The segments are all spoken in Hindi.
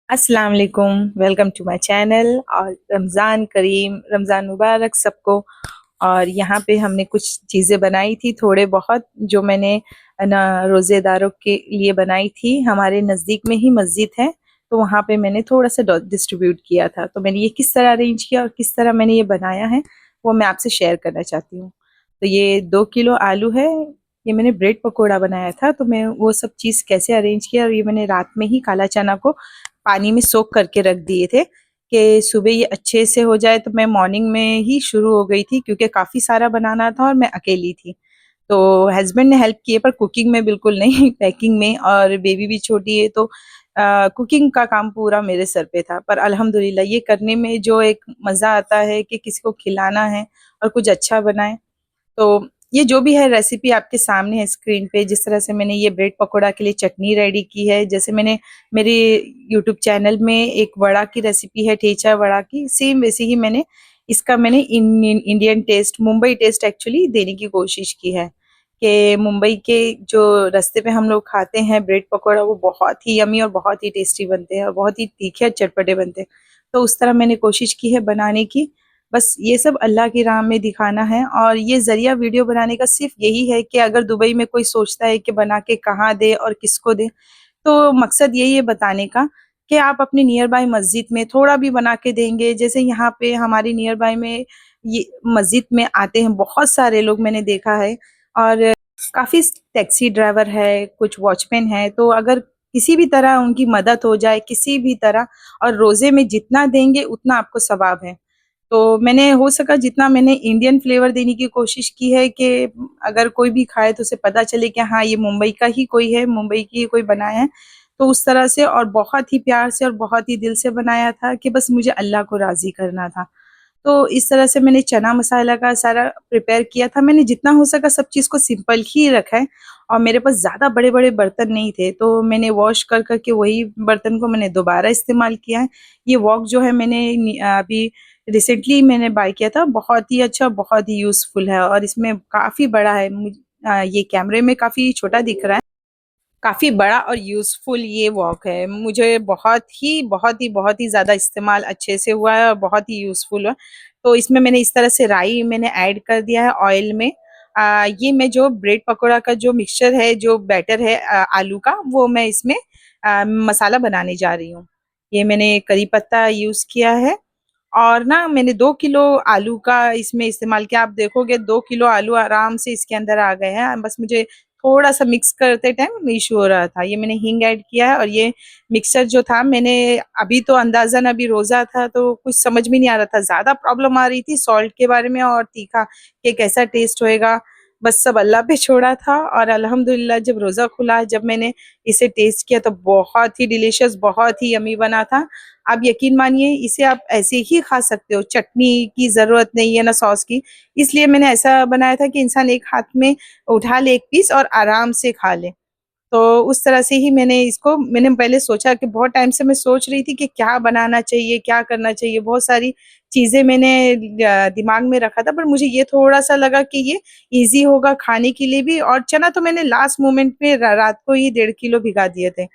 अस्सलाम वालेकुम, वेलकम टू माय चैनल। और रमज़ान करीम, रमज़ान मुबारक सबको। और यहाँ पे हमने कुछ चीज़ें बनाई थी, थोड़े बहुत जो मैंने ना रोज़ेदारों के लिए बनाई थी। हमारे नज़दीक में ही मस्जिद है, तो वहाँ पे मैंने थोड़ा सा डिस्ट्रीब्यूट किया था। तो मैंने ये किस तरह अरेंज किया और किस तरह मैंने ये बनाया है, वो मैं आपसे शेयर करना चाहती हूँ। तो ये 2 किलो आलू है, ये मैंने ब्रेड पकौड़ा बनाया था। तो मैं वो सब चीज़ कैसे अरेंज किया, और ये मैंने रात में ही काला चना को पानी में सोक करके रख दिए थे कि सुबह ये अच्छे से हो जाए। तो मैं मॉर्निंग में ही शुरू हो गई थी, क्योंकि काफ़ी सारा बनाना था और मैं अकेली थी। तो हस्बैंड ने हेल्प किए, पर कुकिंग में बिल्कुल नहीं पैकिंग में, और बेबी भी छोटी है, तो कुकिंग का काम पूरा मेरे सर पे था। पर अल्हम्दुलिल्लाह ये करने में जो एक मज़ा आता है कि किसी को खिलाना है और कुछ अच्छा बनाए। तो ये जो भी है रेसिपी आपके सामने है स्क्रीन पे। जिस तरह से मैंने ये ब्रेड पकोड़ा के लिए चटनी रेडी की है, जैसे मैंने मेरे यूट्यूब चैनल में एक वड़ा की रेसिपी है, ठेचा वड़ा की, सेम वैसे ही मैंने Indian taste, Mumbai taste actually देने की कोशिश की है। कि मुंबई के जो रास्ते पे हम लोग खाते हैं ब्रेड पकोड़ा, वो बहुत ही यमी और बहुत ही टेस्टी बनते हैं और बहुत ही तीखे और चटपटे बनते हैं। तो उस तरह मैंने कोशिश की है बनाने की। बस ये सब अल्लाह की राह में दिखाना है। और ये ज़रिया वीडियो बनाने का सिर्फ यही है कि अगर दुबई में कोई सोचता है कि बना के कहाँ दे और किसको दे, तो मकसद यही है बताने का कि आप अपने नियर बाय मस्जिद में थोड़ा भी बना के देंगे। जैसे यहाँ पे हमारी नियर बाय में ये मस्जिद में आते हैं बहुत सारे लोग, मैंने देखा है। और काफ़ी टैक्सी ड्राइवर है, कुछ वॉचमैन है, तो अगर किसी भी तरह उनकी मदद हो जाए किसी भी तरह, और रोज़े में जितना देंगे उतना आपको सवाब है। तो मैंने हो सका जितना मैंने इंडियन फ्लेवर देने की कोशिश की है कि अगर कोई भी खाए तो उसे पता चले कि हाँ, ये मुंबई का ही कोई है, मुंबई की ही कोई बनाया है। तो उस तरह से, और बहुत ही प्यार से और बहुत ही दिल से बनाया था कि बस मुझे अल्लाह को राज़ी करना था। तो इस तरह से मैंने चना मसाला का सारा प्रिपेयर किया था। मैंने जितना हो सका सब चीज़ को सिंपल ही रखा है, और मेरे पास ज़्यादा बड़े-बड़े बर्तन नहीं थे, तो मैंने वॉश कर के वही बर्तन को मैंने दोबारा इस्तेमाल किया है। ये वॉक जो है मैंने अभी रिसेंटली मैंने बाय किया था, बहुत ही अच्छा, बहुत ही यूज़फुल है, और इसमें काफ़ी बड़ा है। ये कैमरे में काफ़ी छोटा दिख रहा है, काफ़ी बड़ा और यूज़फुल ये वॉक है। मुझे बहुत ही ज़्यादा इस्तेमाल अच्छे से हुआ है और बहुत ही यूज़फुल है। तो इसमें मैंने इस तरह से राई मैंने ऐड कर दिया है ऑयल में। ये मैं जो ब्रेड पकोड़ा का जो मिक्सचर है, जो बैटर है आलू का, वो मैं इसमें मसाला बनाने जा रही हूँ। ये मैंने करी पत्ता यूज़ किया है, और ना मैंने 2 किलो आलू का इसमें इस्तेमाल किया। आप देखोगे 2 किलो आलू आराम से इसके अंदर आ गए हैं। बस मुझे थोड़ा-सा मिक्स करते टाइम इश्यू हो रहा था। ये मैंने हींग ऐड किया है, और ये मिक्सर जो था मैंने अभी तो अंदाज़न अभी रोज़ा था तो कुछ समझ में नहीं आ रहा था। ज़्यादा प्रॉब्लम आ रही थी सॉल्ट के बारे में और तीखा, कि कैसा टेस्ट होएगा। बस सब अल्लाह पे छोड़ा था, और अल्हम्दुलिल्लाह जब रोज़ा खुला, जब मैंने इसे टेस्ट किया तो बहुत ही डिलीशियस, बहुत ही यम्मी बना था। आप यकीन मानिए इसे आप ऐसे ही खा सकते हो, चटनी की ज़रूरत नहीं है, ना सॉस की। इसलिए मैंने ऐसा बनाया था कि इंसान एक हाथ में उठा ले एक पीस और आराम से खा ले। तो उस तरह से ही मैंने पहले सोचा कि बहुत टाइम से मैं सोच रही थी कि क्या बनाना चाहिए, क्या करना चाहिए, बहुत सारी चीज़ें मैंने दिमाग में रखा था, पर मुझे ये थोड़ा-सा लगा कि ये ईज़ी होगा खाने के लिए भी। और चना तो मैंने लास्ट मोमेंट पे रात को ही 1.5 किलो भिगा दिए थे।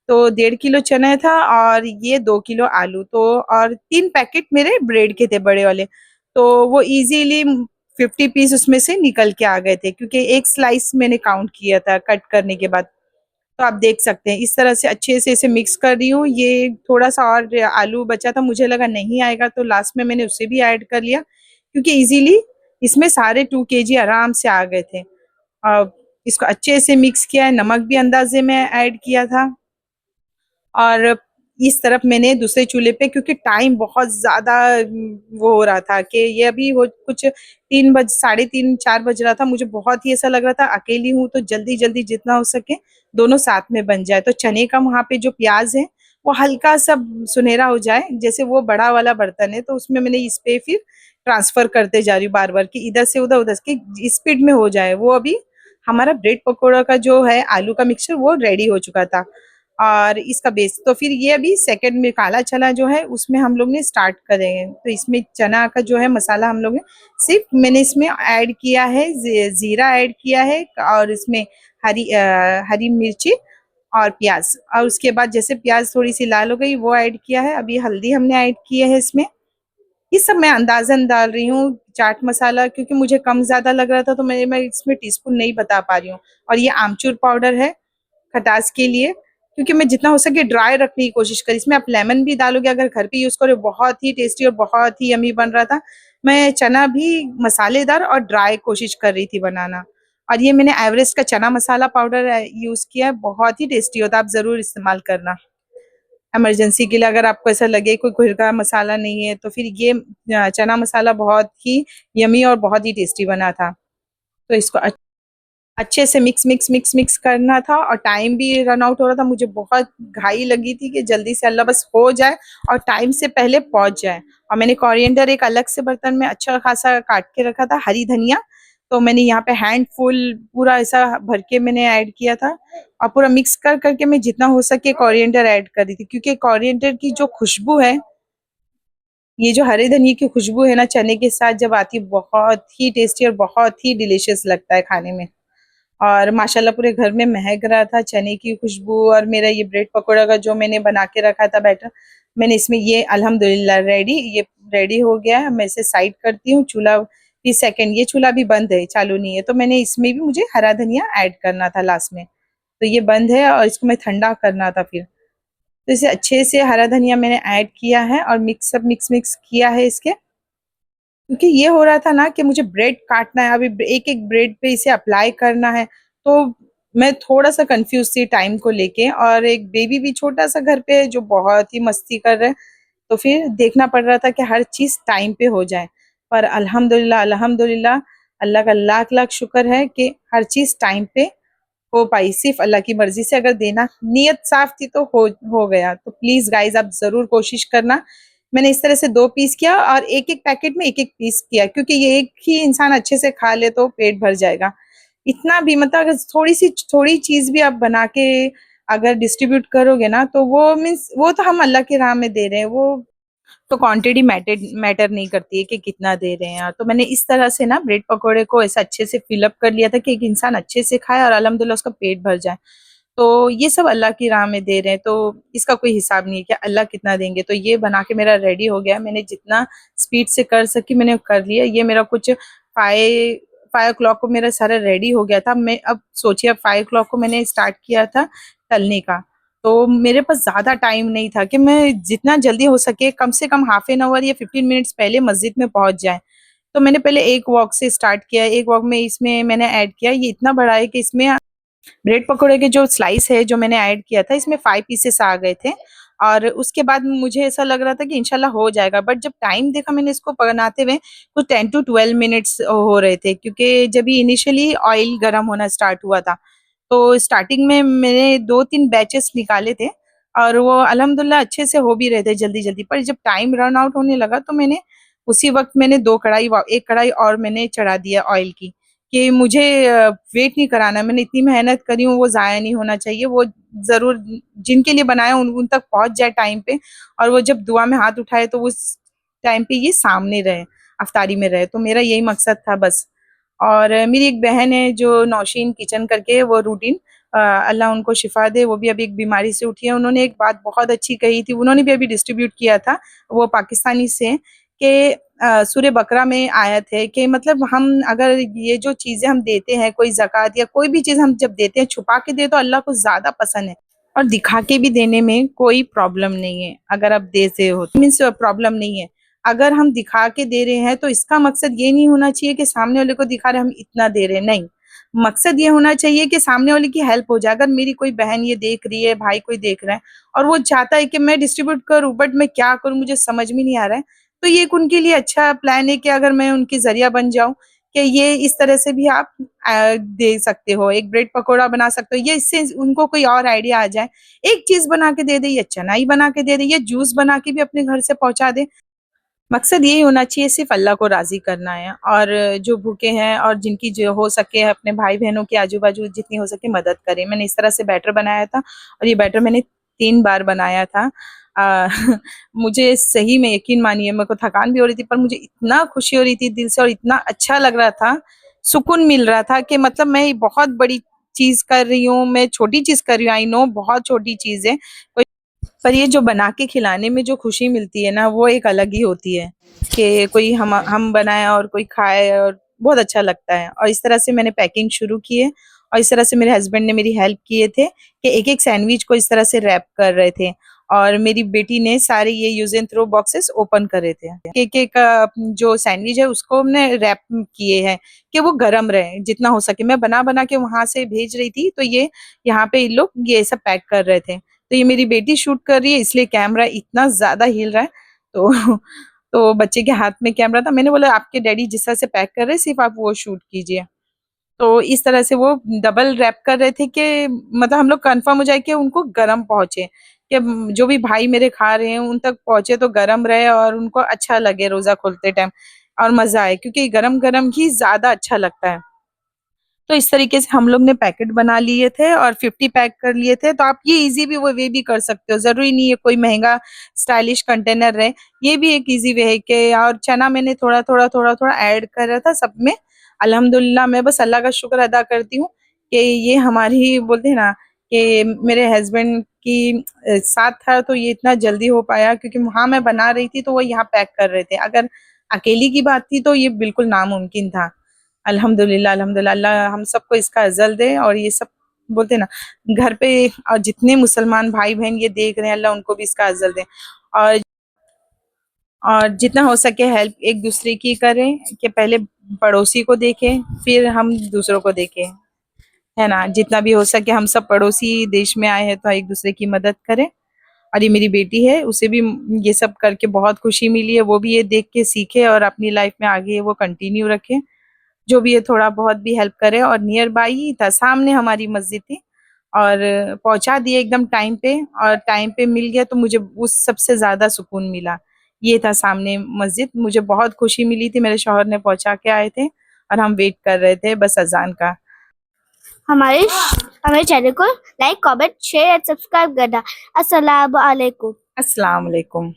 तो 1.5 किलो चना था, और ये 2 किलो आलू, तो और 3 पैकेट मेरे ब्रेड के थे बड़े वाले। तो वो इज़िली 50 पीस उसमें से निकल के आ गए थे, क्योंकि एक स्लाइस मैंने काउंट किया था कट करने के बाद। तो आप देख सकते हैं इस तरह से अच्छे से इसे मिक्स कर रही हूँ। ये थोड़ा-सा और आलू बचा था, मुझे लगा नहीं आएगा, तो लास्ट में मैंने उसे भी ऐड कर लिया, क्योंकि इज़िली इसमें सारे 2 केजी आराम से आ गए थे। इसको अच्छे से मिक्स किया है, नमक भी अंदाज़े में ऐड किया था। और इस तरफ मैंने दूसरे चूल्हे पे, क्योंकि टाइम बहुत ज़्यादा वो हो रहा था कि ये अभी वो कुछ 3 बज, साढ़े 3 4 बज रहा था। मुझे बहुत ही ऐसा लग रहा था अकेली हूँ, तो जल्दी-जल्दी जितना हो सके दोनों साथ में बन जाए। तो चने का वहाँ पे जो प्याज़ है वो हल्का-सा सुनहरा हो जाए, जैसे वो बड़ा वाला बर्तन है, तो उसमें मैंने इस पे फिर ट्रांसफ़र करते जा रही हूँ बार-बार, कि इधर से उधर, उधर से, कि स्पीड में हो जाए। वो अभी हमारा ब्रेड पकोड़ा का जो है आलू का मिक्सचर वो रेडी हो चुका था, और इसका बेस तो फिर ये अभी सेकंड में काला चना जो है उसमें हम लोग ने स्टार्ट करे हैं। तो इसमें चना का जो है मसाला हम लोग ने सिर्फ मैंने इसमें ऐड किया है, जीरा ऐड किया है, और इसमें हरी मिर्ची और प्याज, और उसके बाद जैसे प्याज थोड़ी सी लाल हो गई वो ऐड किया है। अभी हल्दी हमने ऐड की है इसमें। ये सब मैं अंदाजन डाल रही हूँ। चाट मसाला क्योंकि मुझे कम ज्यादा लग रहा था तो मैं इसमें टीस्पून नहीं बता पा रही हूँ। और ये आमचूर पाउडर है खटास के लिए, क्योंकि मैं जितना हो सके ड्राई रखने की कोशिश करी। इसमें आप लेमन भी डालोगे अगर घर पे यूज करो, बहुत ही टेस्टी और बहुत ही यमी बन रहा था। मैं चना भी मसालेदार और ड्राई कोशिश कर रही थी बनाना। और ये मैंने एवरेस्ट का चना मसाला पाउडर यूज किया है, बहुत ही टेस्टी होता है, आप जरूर इस्तेमाल करना। इमरजेंसी के लिए अगर आपको ऐसा लगे कोई घर का मसाला नहीं है तो फिर ये चना मसाला बहुत ही यमी और बहुत ही टेस्टी बना था। तो इसको अच्छे से मिक्स मिक्स मिक्स मिक्स करना था। और टाइम भी रन आउट हो रहा था, मुझे बहुत घाई लगी थी कि जल्दी से अल्लाह बस हो जाए और टाइम से पहले पहुंच जाए। और मैंने कोरिएंडर एक अलग से बर्तन में अच्छा खासा काट के रखा था, हरी धनिया तो मैंने यहाँ पे हैंडफुल पूरा ऐसा भर के मैंने ऐड किया था। और पूरा मिक्स कर करके मैं जितना हो सके कोरिएंडर ऐड कर रही थी, क्योंकि कोरिएंडर की जो खुशबू है, ये जो हरे धनिया की खुशबू है ना चने के साथ जब आती है, बहुत ही टेस्टी और बहुत ही डिलीशियस लगता है खाने में। और माशाल्लाह पूरे घर में महक रहा था चने की खुशबू। और मेरा ये ब्रेड पकौड़ा का जो मैंने बना के रखा था बैटर, मैंने इसमें ये अल्हम्दुलिल्लाह ये रेडी हो गया है। मैं इसे साइड करती हूँ। चूल्हा भी सेकंड, ये चूल्हा भी बंद है, चालू नहीं है, तो मैंने इसमें भी मुझे हरा धनिया ऐड करना था लास्ट में, तो ये बंद है और इसको मैं ठंडा करना था फिर। तो इसे अच्छे से हरा धनिया मैंने ऐड किया है और मिक्स मिक्स किया है इसके। क्योंकि ये हो रहा था ना कि मुझे ब्रेड काटना है, अभी एक एक ब्रेड पे इसे अप्लाई करना है, तो मैं थोड़ा सा कंफ्यूज थी टाइम को लेके। और एक बेबी भी छोटा सा घर पे है जो बहुत ही मस्ती कर रहा है, तो फिर देखना पड़ रहा था कि हर चीज टाइम पे हो जाए। पर अल्हम्दुलिल्लाह अल्हम्दुलिल्लाह, अल्लाह का लाख लाख शुक्र है कि हर चीज टाइम पे हो पाई। सिर्फ अल्लाह की मर्जी से अगर देना नियत साफ थी तो हो गया। तो प्लीज गाइज आप जरूर कोशिश करना। मैंने इस तरह से 2 पीस किया और एक एक पैकेट में एक एक पीस किया, क्योंकि ये एक ही इंसान अच्छे से खा ले तो पेट भर जाएगा। इतना भी मतलब अगर थोड़ी चीज भी आप बना के अगर डिस्ट्रीब्यूट करोगे ना, तो वो मीन्स वो तो हम अल्लाह की राह में दे रहे हैं। वो तो क्वांटिटी मैटर नहीं करती है कि कितना दे रहे हैं। तो मैंने इस तरह से ना ब्रेड पकोड़े को ऐसा अच्छे से फिलअप कर लिया था कि एक इंसान अच्छे से खाए और अल्हम्दुलिल्लाह उसका पेट भर जाए। तो ये सब अल्लाह की राह में दे रहे हैं, तो इसका कोई हिसाब नहीं है कि अल्लाह कितना देंगे। तो ये बना के मेरा रेडी हो गया। मैंने जितना स्पीड से कर सकी मैंने कर लिया। ये मेरा कुछ 5 o'clock को मेरा सारा रेडी हो गया था। मैं अब सोचिए, अब 5 o'clock को मैंने स्टार्ट किया था तलने का, तो मेरे पास ज्यादा टाइम नहीं था कि मैं जितना जल्दी हो सके कम से कम हाफ एन आवर या 15 मिनट्स पहले मस्जिद में पहुंच जाए। तो मैंने पहले एक वॉक से स्टार्ट किया। एक वॉक में इसमें मैंने ऐड किया, ये इतना बड़ा है कि इसमें ब्रेड पकौड़े के जो स्लाइस है जो मैंने ऐड किया था इसमें 5 पीसेस आ गए थे। और उसके बाद मुझे ऐसा लग रहा था कि इंशाल्लाह हो जाएगा, बट जब टाइम देखा मैंने इसको बनाते हुए कुछ 10 to 12 मिनट्स हो रहे थे, क्योंकि जब ये इनिशियली ऑयल गर्म होना स्टार्ट हुआ था। तो स्टार्टिंग में मैंने 2-3 बैचेस निकाले थे और वो अल्हम्दुलिल्लाह अच्छे से हो भी रहे थे जल्दी जल्दी। पर जब टाइम रन आउट होने लगा तो मैंने उसी वक्त मैंने 2 कढ़ाई, एक कढ़ाई और मैंने चढ़ा दिया ऑयल की, कि मुझे वेट नहीं कराना। मैंने इतनी मेहनत करी हूँ, वो ज़ाया नहीं होना चाहिए। वो ज़रूर जिनके लिए बनाया उन तक पहुँच जाए टाइम पे, और वो जब दुआ में हाथ उठाए तो उस टाइम पे ये सामने रहे, अफ्तारी में रहे। तो मेरा यही मकसद था बस। और मेरी एक बहन है जो नौशीन किचन करके, वो रूटीन अल्लाह उनको शिफा दे, वो भी अभी एक बीमारी से उठी है। उन्होंने एक बात बहुत अच्छी कही थी, उन्होंने भी अभी डिस्ट्रीब्यूट किया था, वो पाकिस्तानी से, कि सूरे बकरा में आयत है कि मतलब हम अगर ये जो चीजें हम देते हैं, कोई ज़कात या कोई भी चीज हम जब देते हैं छुपा के दे तो अल्लाह को ज्यादा पसंद है, और दिखा के भी देने में कोई प्रॉब्लम नहीं है। अगर आप देते हो तो मीन्स प्रॉब्लम नहीं है। अगर हम दिखा के दे रहे हैं तो इसका मकसद ये नहीं होना चाहिए कि सामने वाले को दिखा रहे हम इतना दे रहे हैं, नहीं। मकसद ये होना चाहिए कि सामने वाले की हेल्प हो जाए। अगर मेरी कोई बहन ये देख रही है, भाई कोई देख रहा है और वो चाहता है कि मैं डिस्ट्रीब्यूट करूं, बट मैं क्या करूं मुझे समझ में नहीं आ रहा है, तो ये एक उनके लिए अच्छा प्लान है कि अगर मैं उनकी जरिया बन जाऊं, कि ये इस तरह से भी आप दे सकते हो, एक ब्रेड पकोड़ा बना सकते हो। ये इससे उनको कोई और आइडिया आ जाए, एक चीज बना के दे दे, या चना ही बना के दे दे, या जूस बना के भी अपने घर से पहुंचा दे। मकसद यही होना चाहिए, सिर्फ अल्लाह को राजी करना है। और जो भूखे हैं और जिनकी जो हो सके अपने भाई बहनों के आजू बाजू जितनी हो सके मदद करें। मैंने इस तरह से बैटर बनाया था, और ये बैटर मैंने 3 बार बनाया था। आ, मुझे सही में यकीन मानिए, मेरे को थकान भी हो रही थी पर मुझे इतना खुशी हो रही थी दिल से, और इतना अच्छा लग रहा था, सुकून मिल रहा था कि मतलब मैं बहुत बड़ी चीज कर रही हूँ, मैं छोटी चीज कर रही हूँ, आई नो बहुत छोटी चीज है, पर ये जो बना के खिलाने में जो खुशी मिलती है ना, वो एक अलग ही होती है कि कोई हम बनाए और कोई खाए, और बहुत अच्छा लगता है। और इस तरह से मैंने पैकिंग शुरू की है, और इस तरह से मेरे हस्बैंड ने मेरी हेल्प किए थे कि एक एक सैंडविच को इस तरह से रैप कर रहे थे, और मेरी बेटी ने सारे ये use and throw boxes open करे थे। एक एक जो सैंडविच है उसको हमने रैप किए हैं कि वो गर्म रहे जितना हो सके। मैं बना बना के वहां से भेज रही थी, तो ये यहाँ पे ये लोग ये सब पैक कर रहे थे। तो ये मेरी बेटी शूट कर रही है, इसलिए कैमरा इतना ज्यादा हिल रहा है। तो तो बच्चे के हाथ में कैमरा था, मैंने बोला आपके डैडी जिस तरह से पैक कर रहे हैं सिर्फ आप वो शूट कीजिए। तो इस तरह से वो डबल रैप कर रहे थे कि मतलब हम लोग कंफर्म हो जाए कि उनको गरम पहुंचे, कि जो भी भाई मेरे खा रहे हैं उन तक पहुंचे तो गरम रहे और उनको अच्छा लगे रोजा खोलते टाइम, और मजा आए, क्योंकि गरम गरम ही ज्यादा अच्छा लगता है। तो इस तरीके से हम लोग ने पैकेट बना लिए थे और 50 पैक कर लिए थे। तो आप ये इजी भी वो वे भी कर सकते हो, जरूरी नहीं है कोई महंगा स्टाइलिश कंटेनर रहे। ये भी एक इजी वे है कि, और चना मैंने थोड़ा थोड़ा थोड़ा थोड़ा ऐड कर रहा था सब में। अल्हम्दुलिल्लाह मैं बस अल्लाह का शुक्र अदा करती हूँ कि ये हमारी बोलते हैं ना कि मेरे हस्बैंड की साथ था तो ये इतना जल्दी हो पाया, क्योंकि वहां मैं बना रही थी तो वो यहाँ पैक कर रहे थे। अगर अकेली की बात थी तो ये बिल्कुल नामुमकिन था। अल्हम्दुलिल्लाह अल्हम्दुलिल्लाह, अल्लाह हम सबको इसका अजल दे। और ये सब बोलते हैं ना घर पे, और जितने मुसलमान भाई बहन ये देख रहे हैं अल्लाह उनको भी इसका अजल दे। और और जितना हो सके हेल्प एक दूसरे की करें, कि पहले पड़ोसी को देखें फिर हम दूसरों को देखें, है ना। जितना भी हो सके हम सब पड़ोसी देश में आए हैं तो एक दूसरे की मदद करें। और ये मेरी बेटी है, उसे भी ये सब करके बहुत खुशी मिली है, वो भी ये देख के सीखे और अपनी लाइफ में आगे वो कंटिन्यू रखे। जो भी है थोड़ा बहुत भी हेल्प करे। और नियर बाई ही था, सामने हमारी मस्जिद थी, और पहुंचा दिए एकदम टाइम पे, और टाइम पे मिल गया तो मुझे उस सबसे ज्यादा सुकून मिला। ये था सामने मस्जिद, मुझे बहुत खुशी मिली थी। मेरे शौहर ने पहुंचा के आए थे और हम वेट कर रहे थे बस अजान का। हमारे हमारे चैनल को like comment share and subscribe करना। अस्सलाम वालेकुम। अस्सलाम वालेकुम।